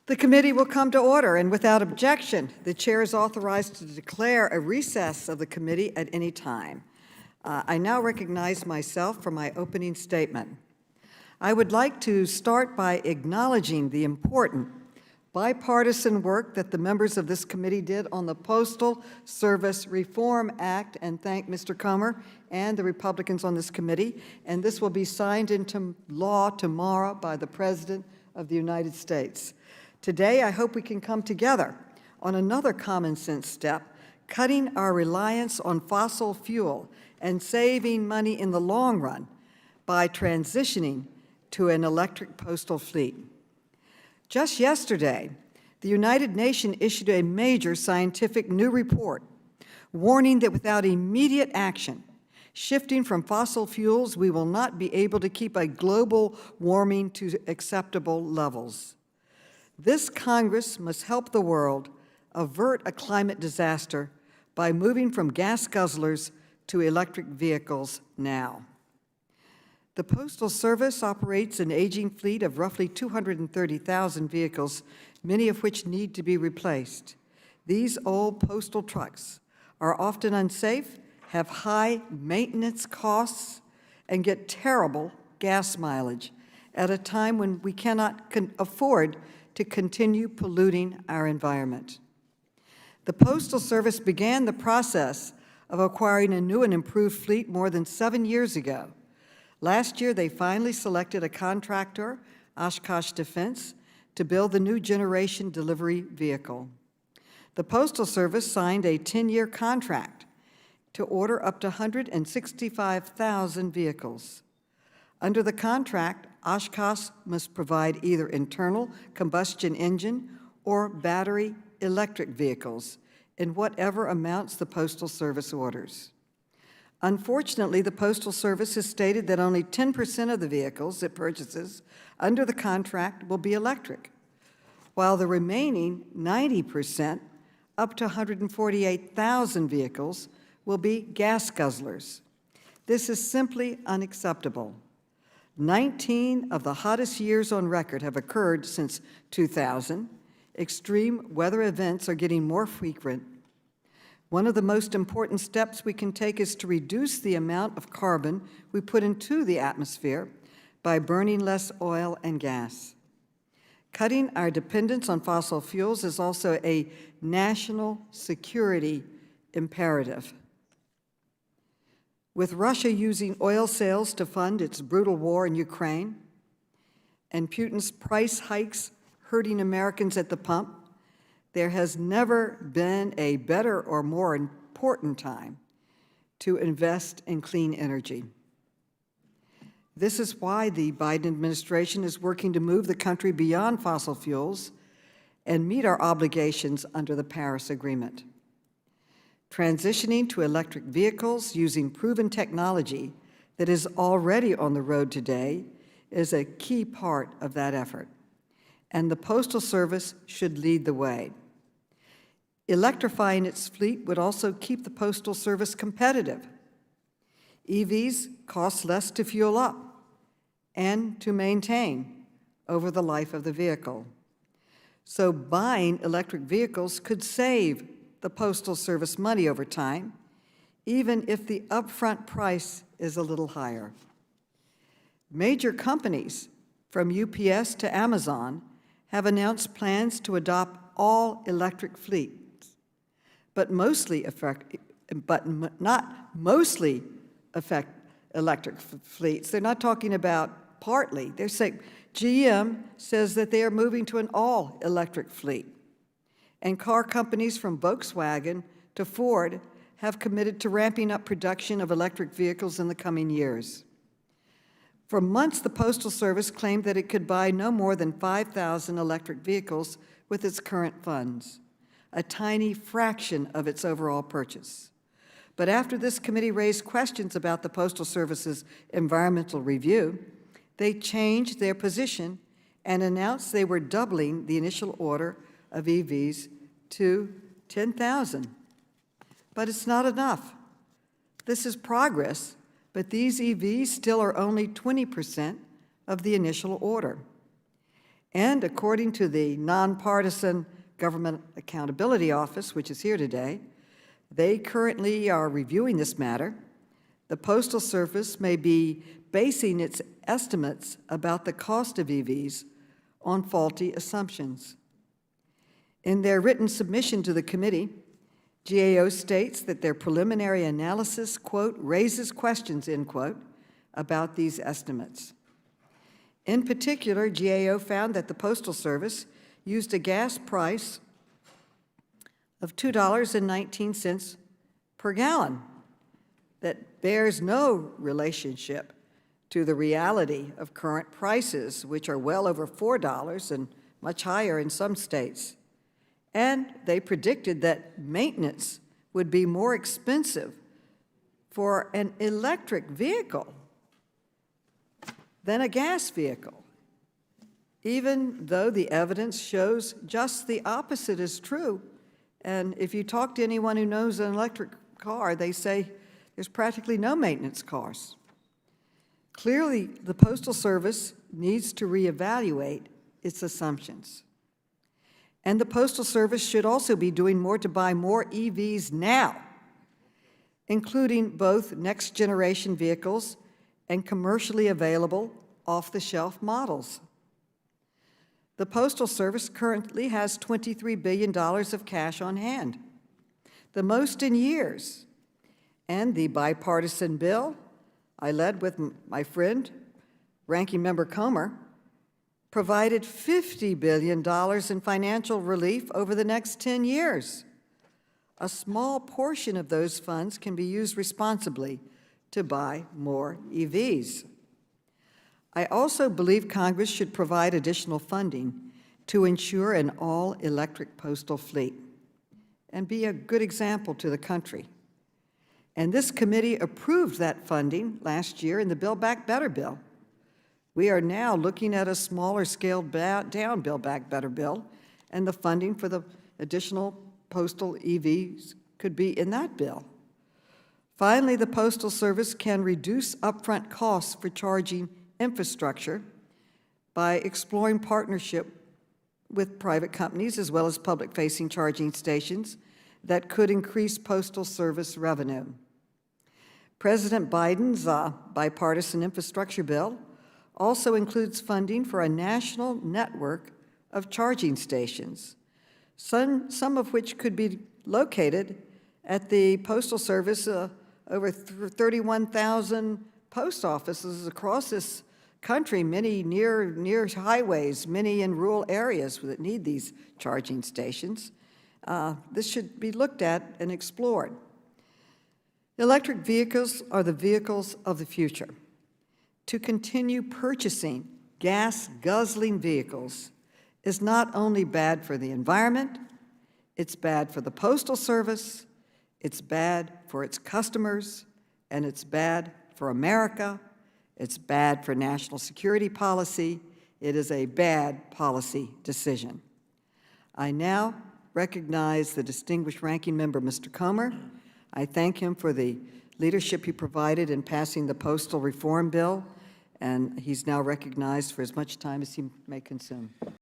The committee will come to order, and without objection, the chair is authorized to declare a recess of the committee at any time. I now recognize myself for my opening statement. I would like to start by acknowledging the important bipartisan work that the members of this committee did on the Postal Service Reform Act, and thank Mr. Comer and the Republicans on this committee. And this will be signed into law tomorrow by the President of the United States. Today, I hope we can come together on another common sense step, cutting our reliance on fossil fuel and saving money in the long run by transitioning to an electric postal fleet. Just yesterday, the United Nations issued a major scientific new report warning that without immediate action, shifting from fossil fuels, we will not be able to keep a global warming to acceptable levels. This Congress must help the world avert a climate disaster by moving from gas guzzlers to electric vehicles now. The Postal Service operates an aging fleet of roughly 230,000 vehicles, many of which need to be replaced. These old postal trucks are often unsafe, have high maintenance costs, and get terrible gas mileage at a time when we cannot afford to continue polluting our environment. The Postal Service began the process of acquiring a new and improved fleet more than 7 years ago. Last year, they finally selected a contractor, Oshkosh Defense, to build the new generation delivery vehicle. The Postal Service signed a 10-year contract to order up to 165,000 vehicles. Under the contract, Oshkosh must provide either internal combustion engine or battery electric vehicles in whatever amounts the Postal Service orders. Unfortunately, the Postal Service has stated that only 10% of the vehicles it purchases under the contract will be electric, while the remaining 90%, up to 148,000 vehicles, will be gas guzzlers. This is simply unacceptable. 19 of the hottest years on record have occurred since 2000. Extreme weather events are getting more frequent. One of the most important steps we can take is to reduce the amount of carbon we put into the atmosphere by burning less oil and gas. Cutting our dependence on fossil fuels is also a national security imperative. With Russia using oil sales to fund its brutal war in Ukraine, and Putin's price hikes hurting Americans at the pump, there has never been a better or more important time to invest in clean energy. This is why the Biden administration is working to move the country beyond fossil fuels and meet our obligations under the Paris Agreement. Transitioning to electric vehicles using proven technology that is already on the road today is a key part of that effort, and the Postal Service should lead the way. Electrifying its fleet would also keep the Postal Service competitive. EVs cost less to fuel up and to maintain over the life of the vehicle. So buying electric vehicles could save the Postal Service money over time, even if the upfront price is a little higher. Major companies, from UPS to Amazon, have announced plans to adopt all electric fleets, but not mostly affect electric fleets. They're not talking about partly. They're saying GM says that they are moving to an all-electric fleet. And car companies from Volkswagen to Ford have committed to ramping up production of electric vehicles in the coming years. For months, the Postal Service claimed that it could buy no more than 5,000 electric vehicles with its current funds, a tiny fraction of its overall purchase. But after this committee raised questions about the Postal Service's environmental review, they changed their position and announced they were doubling the initial order of EVs to 10,000. But it's not enough. This is progress, but these EVs still are only 20% of the initial order. And according to the Nonpartisan Government Accountability Office, which is here today, they currently are reviewing this matter. The Postal Service may be basing its estimates about the cost of EVs on faulty assumptions. In their written submission to the committee, GAO states that their preliminary analysis, quote, raises questions, end quote, about these estimates. In particular, GAO found that the Postal Service used a gas price of $2.19 per gallon that bears no relationship to the reality of current prices, which are well over $4 and much higher in some states. And they predicted that maintenance would be more expensive for an electric vehicle than a gas vehicle, even though the evidence shows just the opposite is true. And if you talk to anyone who knows an electric car, they say there's practically no maintenance costs. Clearly, the Postal Service needs to reevaluate its assumptions. And the Postal Service should also be doing more to buy more EVs now, including both next-generation vehicles and commercially available off-the-shelf models. The Postal Service currently has $23 billion of cash on hand, the most in years. And the bipartisan bill I led with my friend, Ranking Member Comer, provided $50 billion in financial relief over the next 10 years. A small portion of those funds can be used responsibly to buy more EVs. I also believe Congress should provide additional funding to ensure an all-electric postal fleet and be a good example to the country. And this committee approved that funding last year in the Build Back Better bill. We are now looking at a smaller scaled down Build Back Better bill, and the funding for the additional postal EVs could be in that bill. Finally, the Postal Service can reduce upfront costs for charging infrastructure by exploring partnership with private companies as well as public-facing charging stations that could increase Postal Service revenue. President Biden's bipartisan infrastructure bill also includes funding for a national network of charging stations, some of which could be located at the Postal Service, over 31,000 post offices across this country, many near highways, many in rural areas that need these charging stations. This should be looked at and explored. Electric vehicles are the vehicles of the future. To continue purchasing gas-guzzling vehicles is not only bad for the environment, it's bad for the Postal Service, it's bad for its customers, and it's bad for America. It's bad for national security policy. It is a bad policy decision. I now recognize the distinguished ranking member, Mr. Comer. I thank him for the leadership he provided in passing the postal reform bill, and he's now recognized for as much time as he may consume.